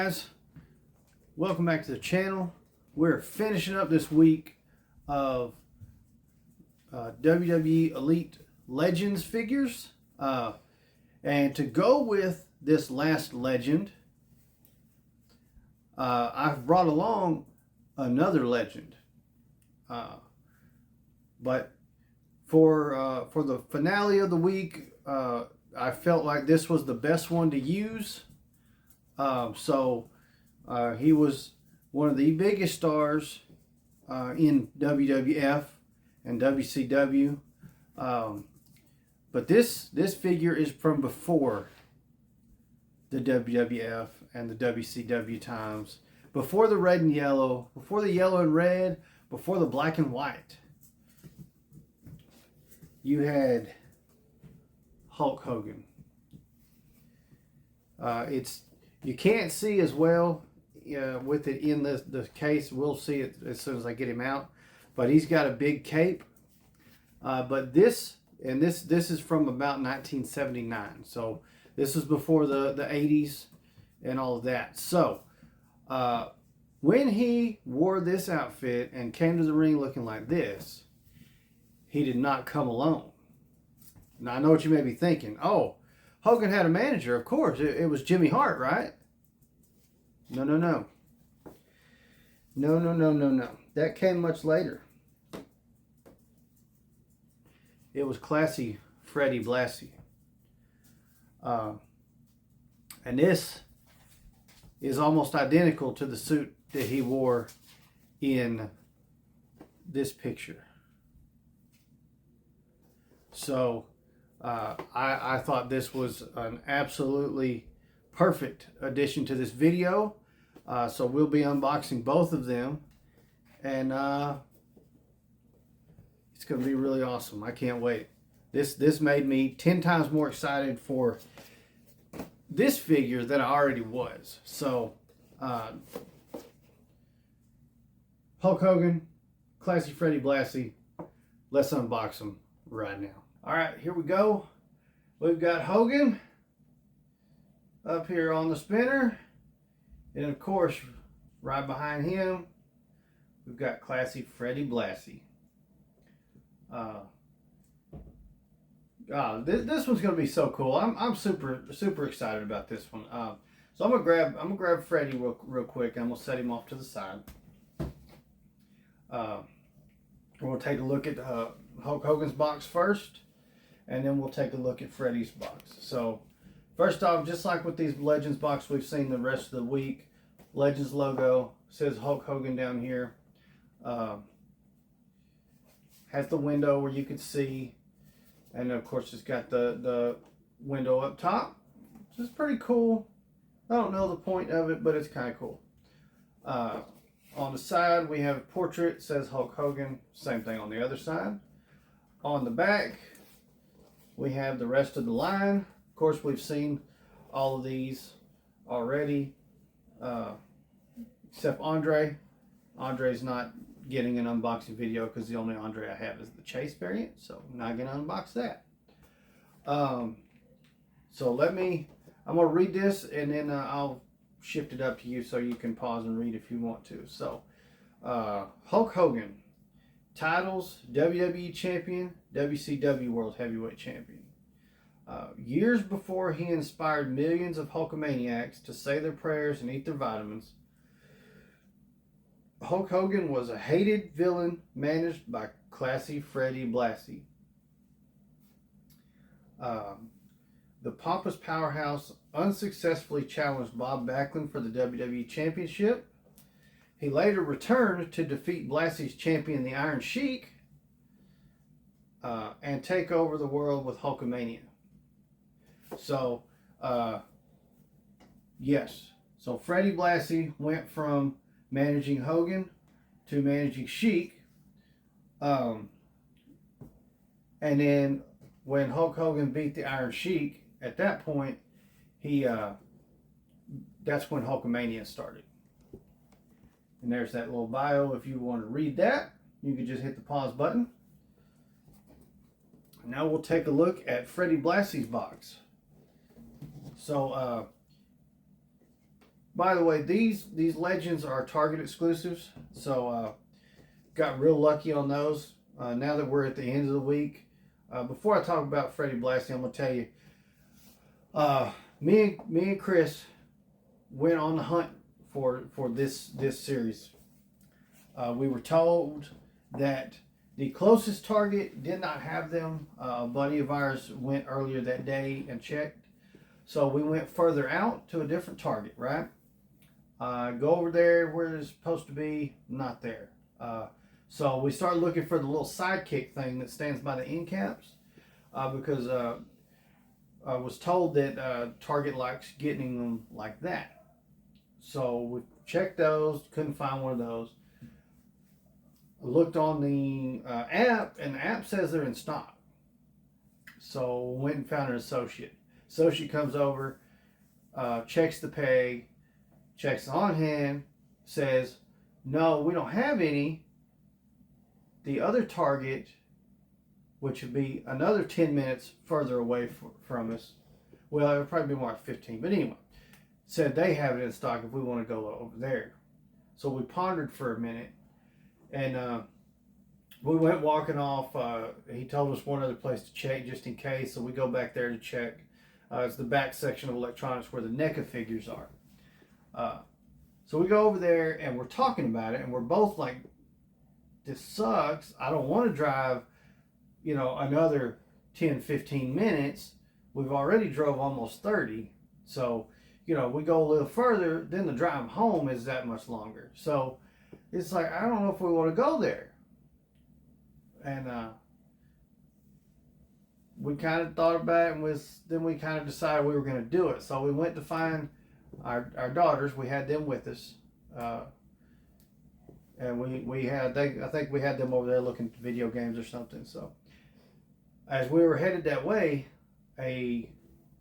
guys, welcome back to the channel. We're finishing up this week of WWE Elite Legends figures, and to go with this last legend, I've brought along another legend, but for the finale of the week, I felt like this was the best one to use. He was one of the biggest stars in WWF and WCW. But this figure is from before the WWF and the WCW times. Before the red and yellow, before the yellow and red, before the black and white. You had Hulk Hogan. You can't see as well with it in the case. We'll see it as soon as I get him out. But he's got a big cape. But this is from about 1979. So this is before the 80s and all of that. So when he wore this outfit and came to the ring looking like this, he did not come alone. Now I know what you may be thinking. Oh, Hogan had a manager, of course. It was Jimmy Hart, right? No. No. That came much later. It was Classy Freddie Blassie. And this is almost identical to the suit that he wore in this picture. So I thought this was an absolutely perfect addition to this video. So we'll be unboxing both of them, and it's going to be really awesome. I can't wait. This made me 10 times more excited for this figure than I already was. So Hulk Hogan, Classy Freddie Blassie, let's unbox them right now. All right, here we go. We've got Hogan up here on the spinner. And of course, right behind him, we've got Classy Freddie Blassie. This one's going to be so cool. I'm super excited about this one. So I'm gonna grab Freddie real quick. I'm gonna set him off to the side. We're gonna take a look at Hulk Hogan's box first, and then we'll take a look at Freddie's box. So first off, just like with these Legends box we've seen the rest of the week, Legends logo, says Hulk Hogan down here. Has the window where you can see, and of course it's got the window up top, which is pretty cool. I don't know the point of it, but it's kind of cool. On the side we have a portrait, says Hulk Hogan, same thing on the other side. On the back we have the rest of the line. Of course, we've seen all of these already, except Andre. Andre's not getting an unboxing video because the only Andre I have is the Chase variant, so I'm not going to unbox that. So I'm going to read this, and then I'll shift it up to you so you can pause and read if you want to. So, Hulk Hogan. Titles: WWE Champion, WCW World Heavyweight Champion. Years before he inspired millions of Hulkamaniacs to say their prayers and eat their vitamins, Hulk Hogan was a hated villain managed by Classy Freddie Blassie. The pompous powerhouse unsuccessfully challenged Bob Backlund for the WWE Championship. He later returned to defeat Blassie's champion, the Iron Sheik, and take over the world with Hulkamania. So, yes. So Freddie Blassie went from managing Hogan to managing Sheik. And then when Hulk Hogan beat the Iron Sheik, at that point, that's when Hulkamania started. And there's that little bio. If you want to read that, you can just hit the pause button. Now we'll take a look at Freddie Blassie's box. So By the way, these Legends are Target exclusives, so got real lucky on those. Now that we're at the end of the week, before I talk about Freddie Blassie, I'm gonna tell you, me and Chris went on the hunt for this series. We were told that the closest Target did not have them. A buddy of ours went earlier that day and checked, so we went further out to a different Target. Right, go over there where it's supposed to be, not there. So we started looking for the little sidekick thing that stands by the end caps, because I was told that Target likes getting them like that. So we checked those, couldn't find one of those. I looked on the app, and the app says they're in stock. So went and found an associate. Associate comes over, checks the peg, checks on hand, says, no, we don't have any. The other Target, which would be another 10 minutes further away from us, well, it would probably be more like 15, but anyway, said they have it in stock if we want to go over there. So we pondered for a minute, and we went walking off. He told us one other place to check just in case, so we go back there to check. It's the back section of electronics where the NECA figures are. So we go over there, and we're talking about it, and we're both like, this sucks. I don't want to drive, another 10, 15 minutes. We've already drove almost 30. So, we go a little further, then the drive home is that much longer. So it's like, I don't know if we want to go there. And we kind of thought about it, and then we kind of decided we were going to do it. So we went to find our daughters. We had them with us. And I think we had them over there looking at video games or something. So as we were headed that way, a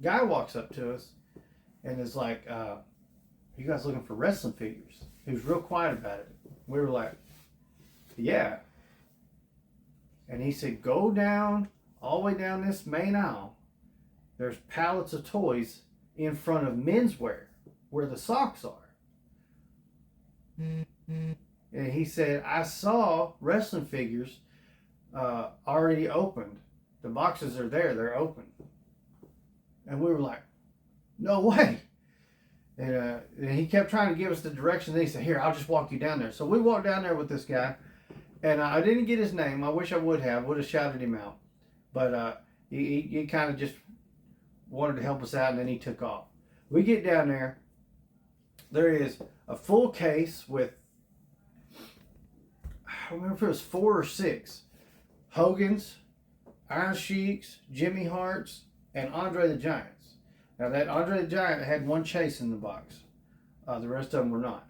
guy walks up to us and is like, you guys looking for wrestling figures? He was real quiet about it. We were like, yeah. And he said, go down, all the way down this main aisle. There's pallets of toys in front of menswear where the socks are. Mm-hmm. And he said, I saw wrestling figures already opened. The boxes are there. They're open. And we were like, no way. And he kept trying to give us the directions. And he said, here, I'll just walk you down there. So we walked down there with this guy. And I didn't get his name. I wish I would have shouted him out. But he kind of just wanted to help us out, and then he took off. We get down there. There is a full case with, I don't remember if it was 4 or 6 Hogans, Iron Sheiks, Jimmy Harts, and Andre the Giants. Now that Andre the Giant had one chase in the box. The rest of them were not.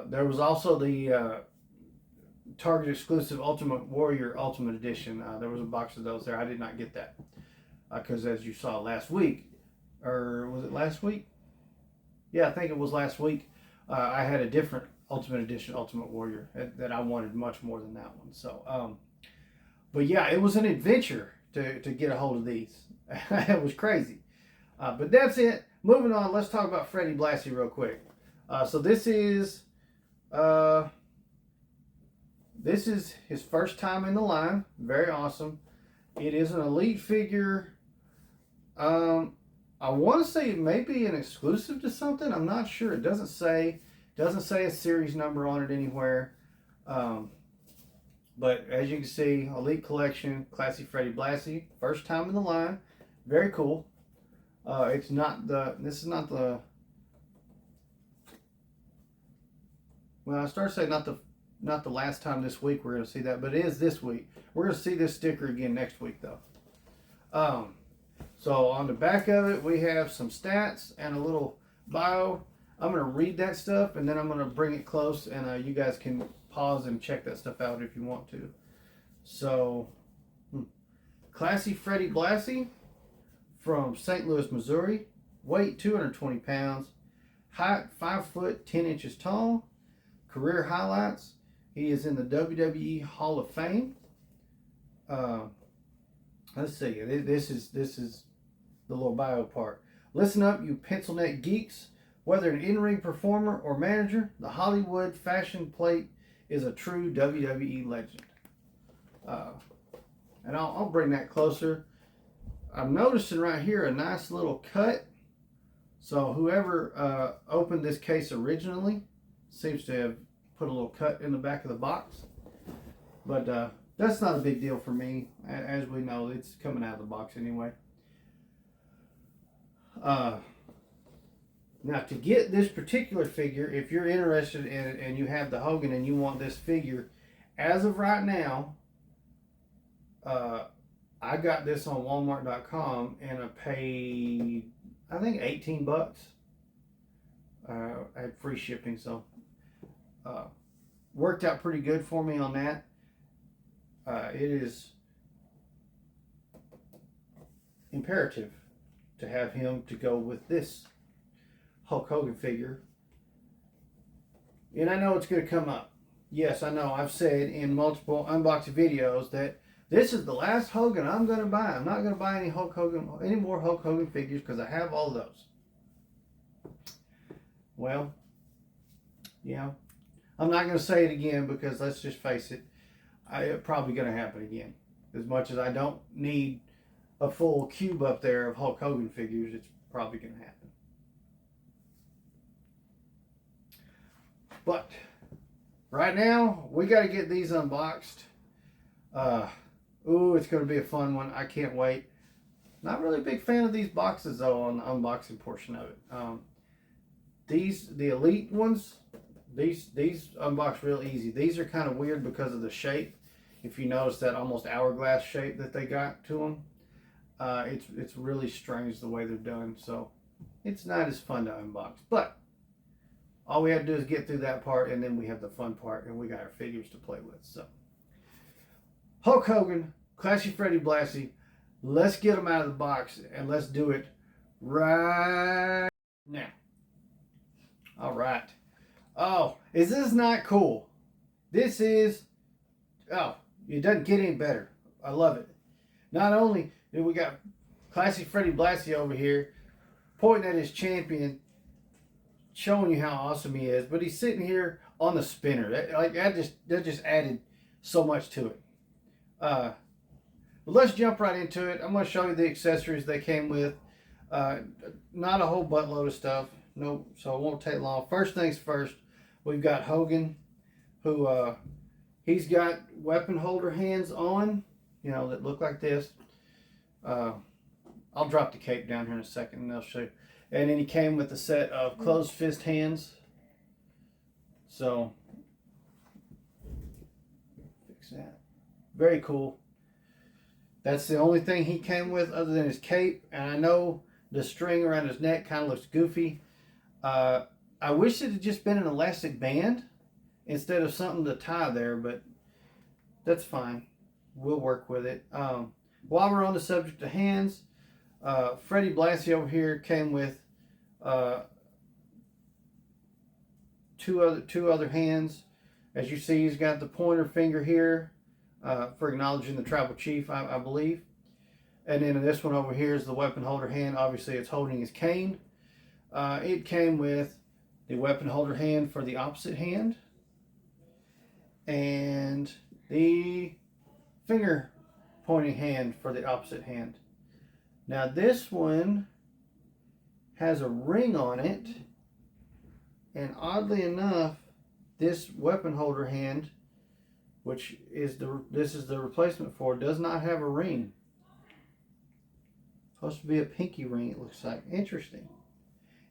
There was also the Target exclusive Ultimate Warrior Ultimate Edition. There was a box of those there. I did not get that because as you saw last week, or was it last week? Yeah, I think it was last week. I had a different Ultimate Edition Ultimate Warrior that I wanted much more than that one. So, but yeah, it was an adventure to get a hold of these. It was crazy. But that's it. Moving on, let's talk about Freddie Blassie real quick. So this is his first time in the line. Very awesome. It is an elite figure. I want to say it may be an exclusive to something. I'm not sure. It doesn't say a series number on it anywhere. But as you can see, Elite Collection, Classy Freddie Blassie, first time in the line. Very cool. This is not the, well, I started saying not the last time this week we're going to see that, but it is this week. We're going to see this sticker again next week though. So on the back of it, we have some stats and a little bio. I'm going to read that stuff, and then I'm going to bring it close, and you guys can pause and check that stuff out if you want to. So, Classy Freddie Blassie from St. Louis, Missouri. Weight 220 pounds. Height 5 foot 10 inches tall. Career highlights. He is in the WWE Hall of Fame. Let's see. This is the little bio part. Listen up, you pencil neck geeks. Whether an in-ring performer or manager, the Hollywood fashion plate is a true WWE legend. And I'll bring that closer. I'm noticing right here a nice little cut. So whoever opened this case originally seems to have put a little cut in the back of the box. But that's not a big deal for me. As we know, it's coming out of the box anyway. Now, to get this particular figure, if you're interested in it and you have the Hogan and you want this figure, as of right now, I got this on Walmart.com and I paid, I think, 18 bucks. I had free shipping, so worked out pretty good for me on that. It is imperative to have him to go with this Hulk Hogan figure. And I know it's going to come up. Yes, I know. I've said in multiple unboxing videos that this is the last Hogan I'm going to buy. I'm not going to buy any more Hulk Hogan figures because I have all those. Well, yeah. I'm not going to say it again because let's just face it, it's probably going to happen again. As much as I don't need a full cube up there of Hulk Hogan figures, it's probably going to happen. But right now, we got to get these unboxed. Ooh, it's going to be a fun one. I can't wait. Not really a big fan of these boxes, though, on the unboxing portion of it. The Elite ones, these unbox real easy. These are kind of weird because of the shape. If you notice that almost hourglass shape that they got to them, it's really strange the way they're done. So it's not as fun to unbox. But all we have to do is get through that part, and then we have the fun part, and we got our figures to play with. So Hulk Hogan, Classy Freddie Blassie, let's get them out of the box, and let's do it right now. All right. Oh, is this not cool? This is, oh, it doesn't get any better. I love it. Not only do we got Classy Freddie Blassie over here pointing at his champion, showing you how awesome he is, but he's sitting here on the spinner. That just added so much to it. But let's jump right into it. I'm going to show you the accessories they came with. Not a whole buttload of stuff. No, so it won't take long. First things first, we've got Hogan, who he's got weapon holder hands on, that look like this. I'll drop the cape down here in a second and I'll show you. And then he came with a set of closed fist hands. So, fix that. Very cool. That's the only thing he came with other than his cape. And I know the string around his neck kind of looks goofy. I wish it had just been an elastic band instead of something to tie there, but that's fine. We'll work with it. While we're on the subject of hands, Freddie Blassie over here came with two other hands. As you see, he's got the pointer finger here for acknowledging the tribal chief, I believe. And then this one over here is the weapon holder hand. Obviously, it's holding his cane. It came with the weapon holder hand for the opposite hand and the finger pointing hand for the opposite hand. Now this one has a ring on it, and oddly enough, this weapon holder hand, which is this is the replacement for, does not have a ring. Supposed to be a pinky ring, it looks like. Interesting.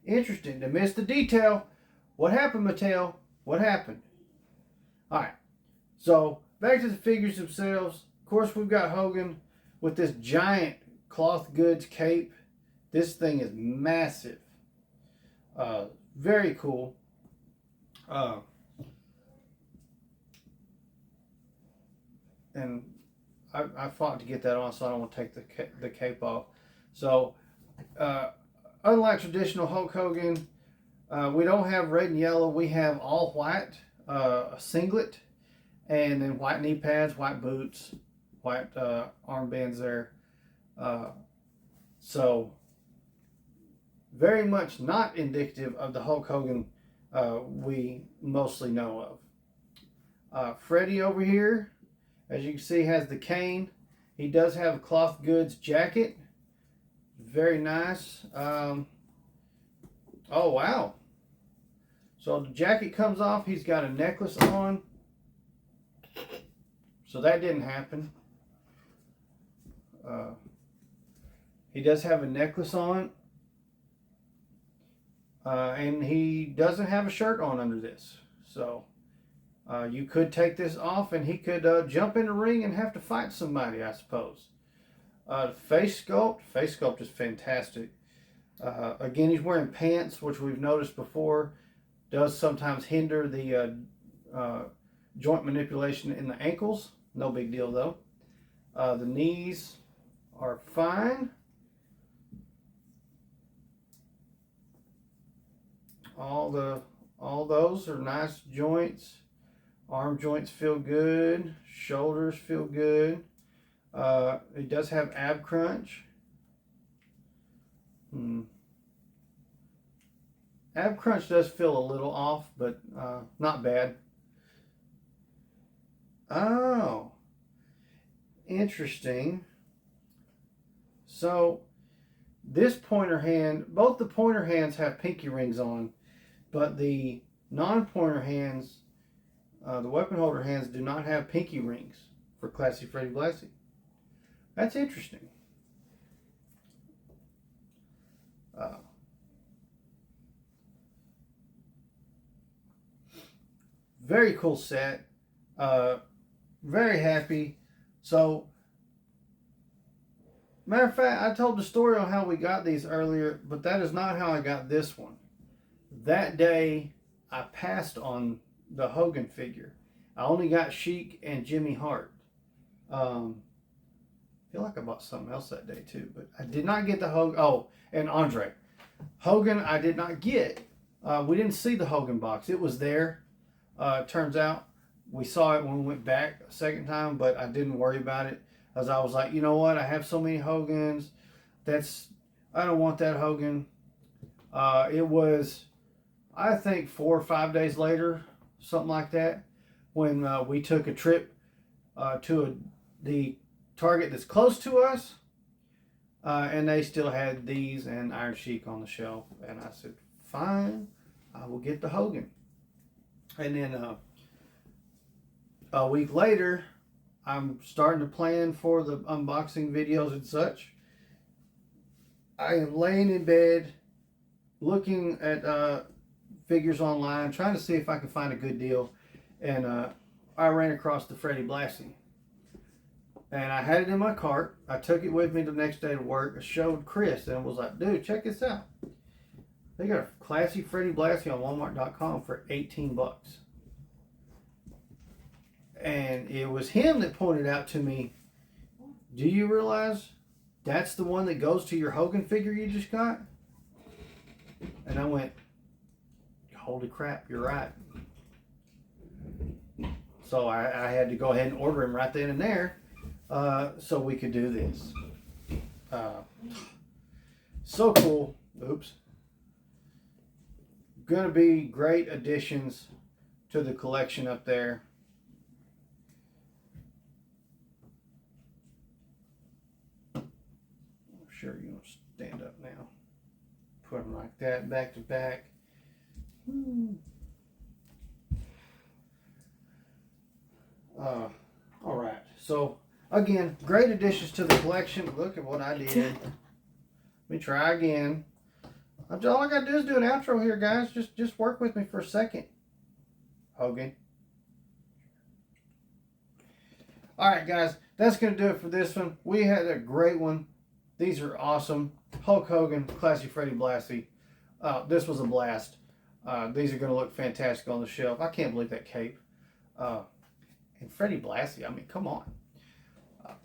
Interesting. They missed the detail. What happened, Mattel? What happened? Alright. So, back to the figures themselves. Of course, we've got Hogan with this giant cloth goods cape. This thing is massive. Very cool. And I fought to get that on, so I don't want to take the cape off. So, unlike traditional Hulk Hogan, we don't have red and yellow. We have all white, a singlet, and then white knee pads, white boots, white armbands there. So very much not indicative of the Hulk Hogan we mostly know of. Freddie over here, as you can see, has the cane. He does have a cloth goods jacket. Very nice. Oh, wow. So the jacket comes off. He's got a necklace on. So that didn't happen. He does have a necklace on. And he doesn't have a shirt on under this. So you could take this off and he could jump in the ring and have to fight somebody, I suppose. Face sculpt is fantastic. Again, he's wearing pants, which we've noticed before does sometimes hinder the joint manipulation in the ankles. No big deal though. The knees are fine. All those are nice joints. Arm joints feel good. Shoulders feel good. It does have ab crunch. Ab crunch does feel a little off, but not bad. Oh, interesting. So this pointer hand, both the pointer hands have pinky rings on, but the non-pointer hands, the weapon holder hands, do not have pinky rings for Classy Freddie Blassie. That's interesting. Very cool set. Very happy. So, matter of fact, I told the story on how we got these earlier, but that is not how I got this one. That day, I passed on the Hogan figure. I only got Sheik and Jimmy Hart. I feel like I bought something else that day too, but I did not get the Hogan. Oh, and Andre. Hogan I did not get. We didn't see the Hogan box. It was there. Turns out we saw it when we went back a second time, but I didn't worry about it, as I was like, you know what? I have so many Hogans. I don't want that Hogan. It was, I think, 4 or 5 days later, something like that, when we took a trip to the Target that's close to us, and they still had these and Iron Sheik on the shelf, and I said, fine, I will get the Hogan. And then a week later, I'm starting to plan for the unboxing videos and such. I am laying in bed looking at figures online, trying to see if I can find a good deal, and I ran across the Freddie Blassie. And I had it in my cart. I took it with me the next day to work. I showed Chris and was like, dude, check this out. They got a Classy Freddie Blassie on Walmart.com for 18 bucks. And it was him that pointed out to me, do you realize that's the one that goes to your Hogan figure you just got? And I went, holy crap, you're right. So I had to go ahead and order him right then and there so we could do this. So cool. Oops. Gonna be great additions to the collection up there. I'm sure you want to stand up now. Put them like that, back to back. All right. So again, great additions to the collection. Look at what I did. Let me try again. All I gotta do is do an outro here, guys. Just work with me for a second. Hogan. All right, guys. That's gonna do it for this one. We had a great one. These are awesome. Hulk Hogan, Classy Freddie Blassie. This was a blast. These are gonna look fantastic on the shelf. I can't believe that cape. And Freddie Blassie. I mean, come on.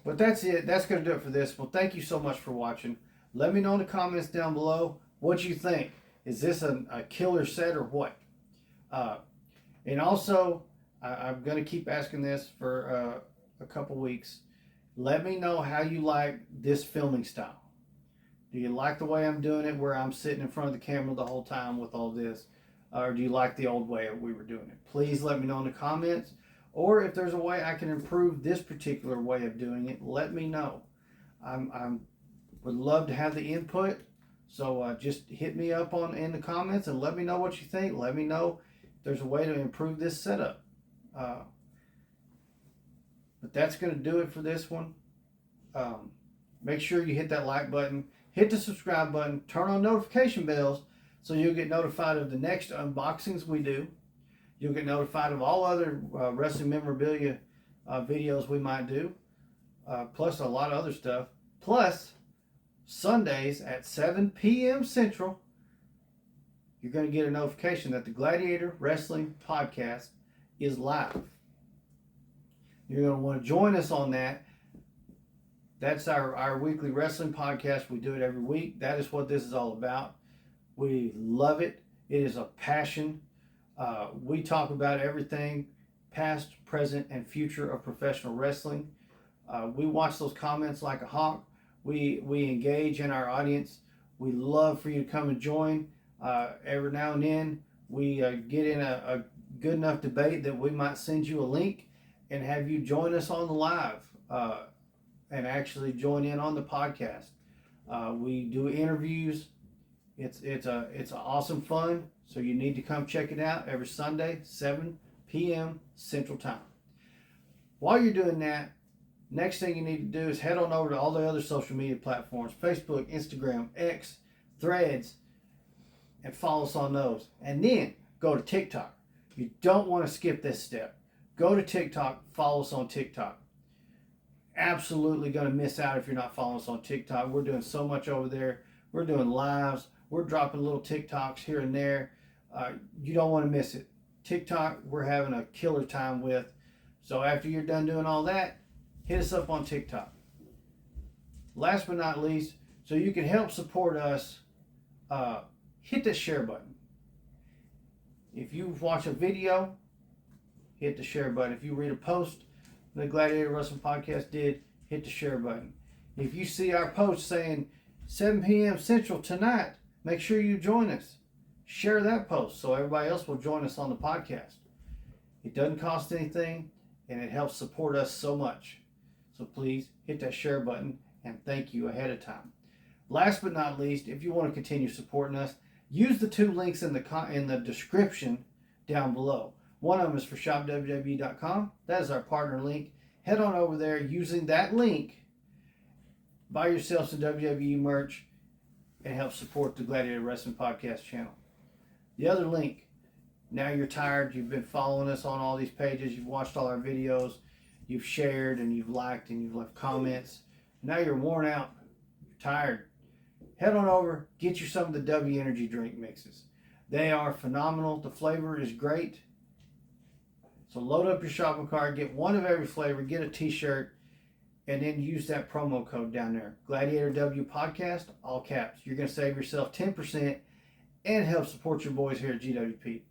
But that's it. That's gonna do it for this. Well, thank you so much for watching. Let me know in the comments down below what you think. Is this a killer set or what? And also, I'm going to keep asking this for a couple weeks. Let me know how you like this filming style. Do you like the way I'm doing it, where I'm sitting in front of the camera the whole time with all this? Or do you like the old way we were doing it? Please let me know in the comments. Or if there's a way I can improve this particular way of doing it, let me know. I'm would love to have the input. So just hit me up in the comments and let me know what you think. Let me know if there's a way to improve this setup. But that's going to do it for this one. Make sure you hit that like button, hit the subscribe button, turn on notification bells so you'll get notified of the next unboxings we do. You'll get notified of all other wrestling memorabilia videos we might do, plus a lot of other stuff. Plus, Sundays at 7 p.m. Central, you're going to get a notification that the Gladiator Wrestling Podcast is live. You're going to want to join us on that. That's our weekly wrestling podcast. We do it every week. That is what this is all about. We love it. It is a passion. We talk about everything past, present, and future of professional wrestling. We watch those comments like a hawk. We engage in our audience. We love for you to come and join. Every now and then we get in a good enough debate that we might send you a link and have you join us on the live and actually join in on the podcast. We do interviews. It's awesome fun. So you need to come check it out every Sunday, 7 p.m. Central Time. While you're doing that, next thing you need to do is head on over to all the other social media platforms, Facebook, Instagram, X, Threads, and follow us on those. And then go to TikTok. You don't want to skip this step. Go to TikTok, follow us on TikTok. Absolutely going to miss out if you're not following us on TikTok. We're doing so much over there. We're doing lives. We're dropping little TikToks here and there. You don't want to miss it. TikTok, we're having a killer time with. So after you're done doing all that, hit us up on TikTok. Last but not least, so you can help support us, hit the share button. If you watch a video, hit the share button. If you read a post the Gladiator Wrestling Podcast did, hit the share button. If you see our post saying 7 p.m. Central tonight, make sure you join us. Share that post so everybody else will join us on the podcast. It doesn't cost anything, and it helps support us so much. So please hit that share button, and thank you ahead of time. Last but not least, if you want to continue supporting us, use the two links in the description down below. One of them is for shopwwe.com. That is our partner link. Head on over there using that link. Buy yourself some WWE merch and help support the Gladiator Wrestling Podcast channel. The other link, now you're tired, you've been following us on all these pages, you've watched all our videos, you've shared and you've liked and you've left comments. Now you're worn out, you're tired. Head on over, get you some of the W Energy drink mixes. They are phenomenal. The flavor is great. So load up your shopping cart, get one of every flavor, get a t-shirt, and then use that promo code down there. Gladiator W Podcast, all caps. You're going to save yourself 10% and help support your boys here at GWP.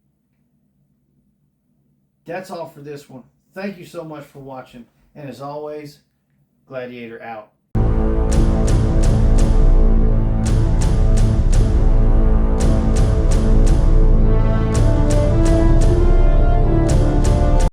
That's all for this one. Thank you so much for watching. And as always, Gladiator out.